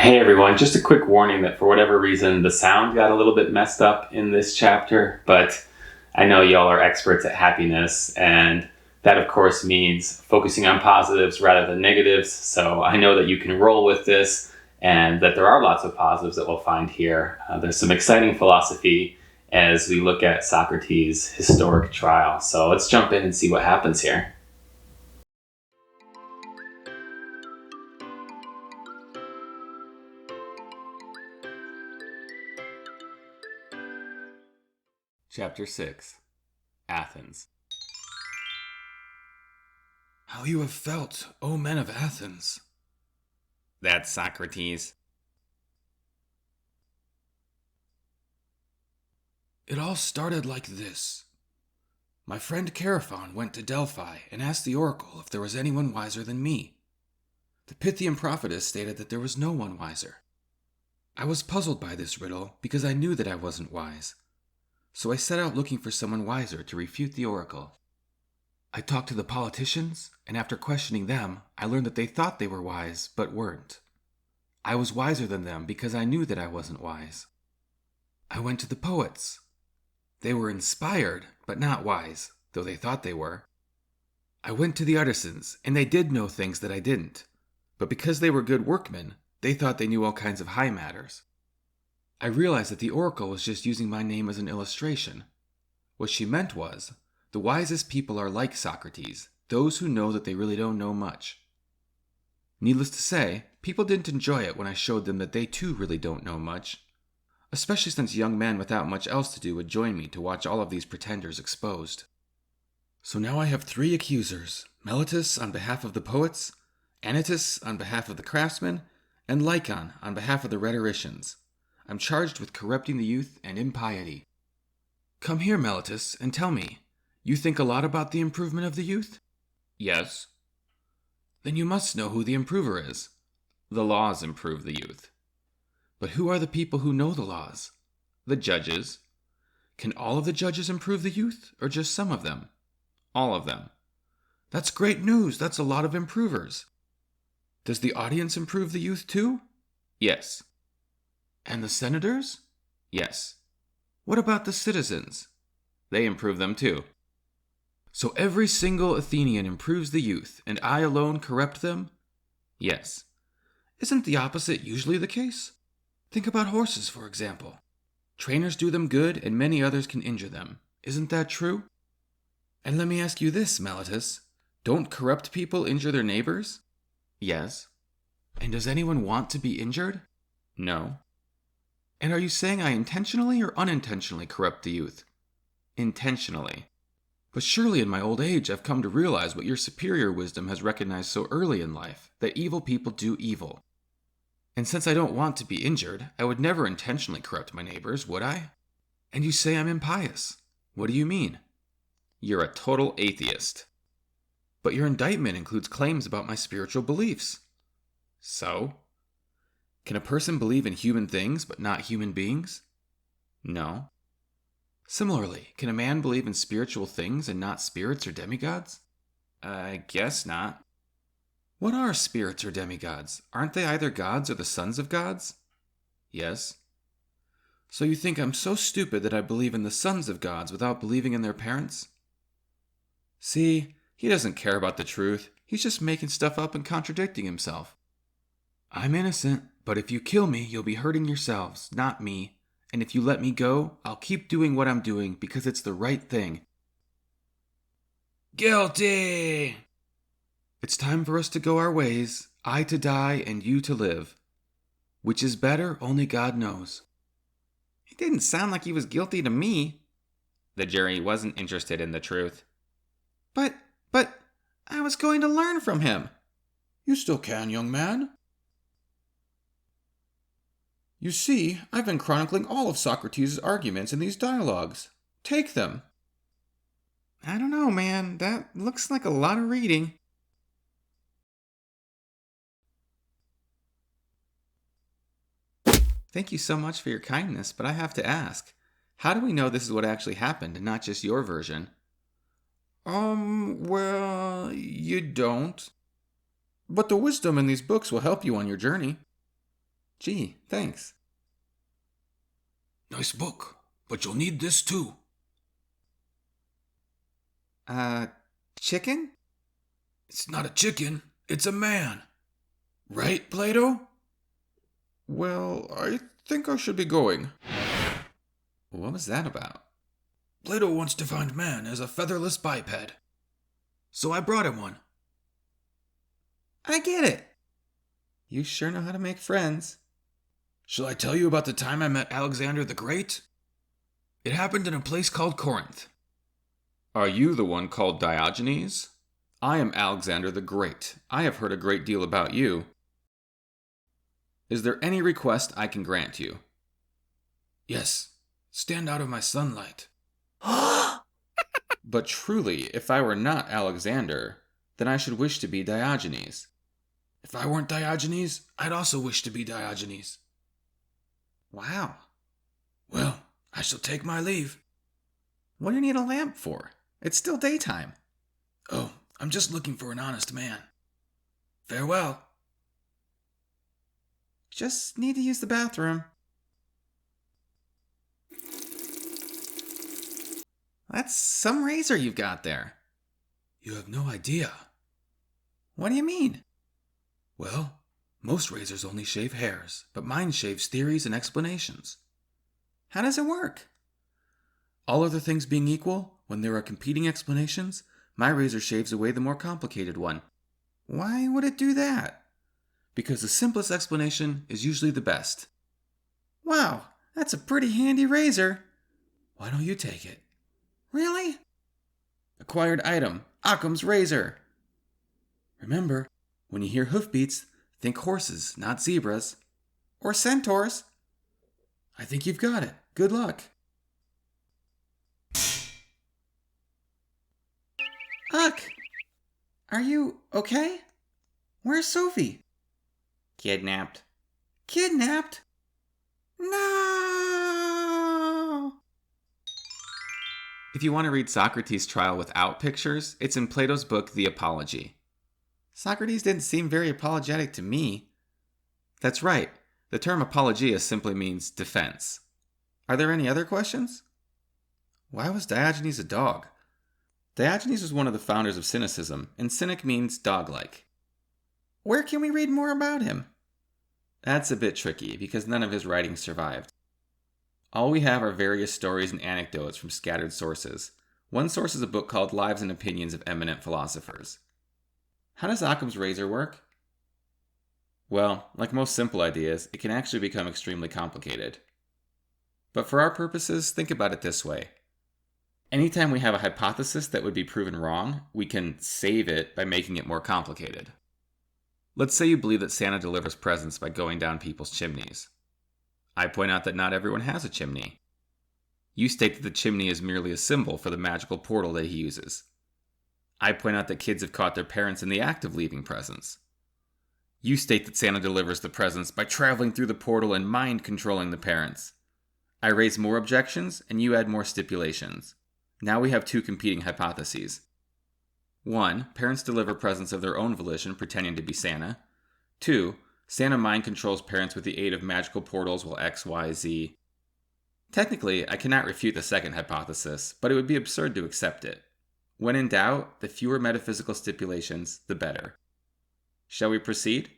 Hey everyone, just a quick warning that for whatever reason the sound got a little bit messed up in this chapter, but I know y'all are experts at happiness, and that of course means focusing on positives rather than negatives, so I know that you can roll with this and that there are lots of positives that we'll find here. There's some exciting philosophy as we look at Socrates' historic trial, so let's jump in and see what happens here. Chapter 6. Athens. How you have felt, O men of Athens. That's Socrates. It all started like this. My friend Chaerephon went to Delphi and asked the oracle if there was anyone wiser than me. The Pythian prophetess stated that there was no one wiser. I was puzzled by this riddle because I knew that I wasn't wise. So I set out looking for someone wiser to refute the oracle. I talked to the politicians, and after questioning them, I learned that they thought they were wise, but weren't. I was wiser than them because I knew that I wasn't wise. I went to the poets. They were inspired, but not wise, though they thought they were. I went to the artisans, and they did know things that I didn't. But because they were good workmen, they thought they knew all kinds of high matters. I realized that the oracle was just using my name as an illustration. What she meant was, the wisest people are like Socrates, those who know that they really don't know much. Needless to say, people didn't enjoy it when I showed them that they too really don't know much, especially since young men without much else to do would join me to watch all of these pretenders exposed. So now I have 3 accusers, Meletus on behalf of the poets, Anytus on behalf of the craftsmen, and Lycon on behalf of the rhetoricians. I'm charged with corrupting the youth and impiety. Come here, Meletus, and tell me, you think a lot about the improvement of the youth? Yes. Then you must know who the improver is. The laws improve the youth. But who are the people who know the laws? The judges. Can all of the judges improve the youth, or just some of them? All of them. That's great news. That's a lot of improvers. Does the audience improve the youth too? Yes. And the senators? Yes. What about the citizens? They improve them too. So every single Athenian improves the youth, and I alone corrupt them? Yes. Isn't the opposite usually the case? Think about horses, for example. Trainers do them good, and many others can injure them. Isn't that true? And let me ask you this, Meletus. Don't corrupt people injure their neighbors? Yes. And does anyone want to be injured? No. And are you saying I intentionally or unintentionally corrupt the youth? Intentionally. But surely in my old age I've come to realize what your superior wisdom has recognized so early in life, that evil people do evil. And since I don't want to be injured, I would never intentionally corrupt my neighbors, would I? And you say I'm impious. What do you mean? You're a total atheist. But your indictment includes claims about my spiritual beliefs. So? Can a person believe in human things but not human beings? No. Similarly, can a man believe in spiritual things and not spirits or demigods? I guess not. What are spirits or demigods? Aren't they either gods or the sons of gods? Yes. So you think I'm so stupid that I believe in the sons of gods without believing in their parents? See, he doesn't care about the truth. He's just making stuff up and contradicting himself. I'm innocent, but if you kill me, you'll be hurting yourselves, not me. And if you let me go, I'll keep doing what I'm doing because it's the right thing. Guilty! It's time for us to go our ways, I to die and you to live. Which is better, only God knows. It didn't sound like he was guilty to me. The jury wasn't interested in the truth. But, I was going to learn from him. You still can, young man. You see, I've been chronicling all of Socrates' arguments in these dialogues. Take them. I don't know, man. That looks like a lot of reading. Thank you so much for your kindness, but I have to ask, how do we know this is what actually happened and not just your version? Well, you don't. But the wisdom in these books will help you on your journey. Gee, thanks. Nice book, but you'll need this too. Chicken? It's not a chicken, it's a man. Right, Plato? Well, I think I should be going. What was that about? Plato wants to find man as a featherless biped. So I brought him one. I get it. You sure know how to make friends. Shall I tell you about the time I met Alexander the Great? It happened in a place called Corinth. Are you the one called Diogenes? I am Alexander the Great. I have heard a great deal about you. Is there any request I can grant you? Yes, stand out of my sunlight. But truly, if I were not Alexander, then I should wish to be Diogenes. If I weren't Diogenes, I'd also wish to be Diogenes. Wow. Well, I shall take my leave. What do you need a lamp for? It's still daytime. Oh, I'm just looking for an honest man. Farewell. Just need to use the bathroom. That's some razor you've got there. You have no idea. What do you mean? Well, most razors only shave hairs, but mine shaves theories and explanations. How does it work? All other things being equal, when there are competing explanations, my razor shaves away the more complicated one. Why would it do that? Because the simplest explanation is usually the best. Wow, that's a pretty handy razor. Why don't you take it? Really? Acquired item, Occam's razor. Remember, when you hear hoofbeats, think horses, not zebras. Or centaurs. I think you've got it. Good luck. Uck, are you okay? Where's Sophie? Kidnapped. Kidnapped? No! If you want to read Socrates' trial without pictures, it's in Plato's book, The Apology. Socrates didn't seem very apologetic to me. That's right. The term apologia simply means defense. Are there any other questions? Why was Diogenes a dog? Diogenes was one of the founders of Cynicism, and cynic means dog-like. Where can we read more about him? That's a bit tricky, because none of his writings survived. All we have are various stories and anecdotes from scattered sources. One source is a book called Lives and Opinions of Eminent Philosophers. How does Occam's razor work? Well, like most simple ideas, it can actually become extremely complicated. But for our purposes, think about it this way. Anytime we have a hypothesis that would be proven wrong, we can save it by making it more complicated. Let's say you believe that Santa delivers presents by going down people's chimneys. I point out that not everyone has a chimney. You state that the chimney is merely a symbol for the magical portal that he uses. I point out that kids have caught their parents in the act of leaving presents. You state that Santa delivers the presents by traveling through the portal and mind-controlling the parents. I raise more objections, and you add more stipulations. Now we have two competing hypotheses. 1. Parents deliver presents of their own volition, pretending to be Santa. 2. Santa mind controls parents with the aid of magical portals while X, Y, Z. Technically, I cannot refute the second hypothesis, but it would be absurd to accept it. When in doubt, the fewer metaphysical stipulations, the better. Shall we proceed?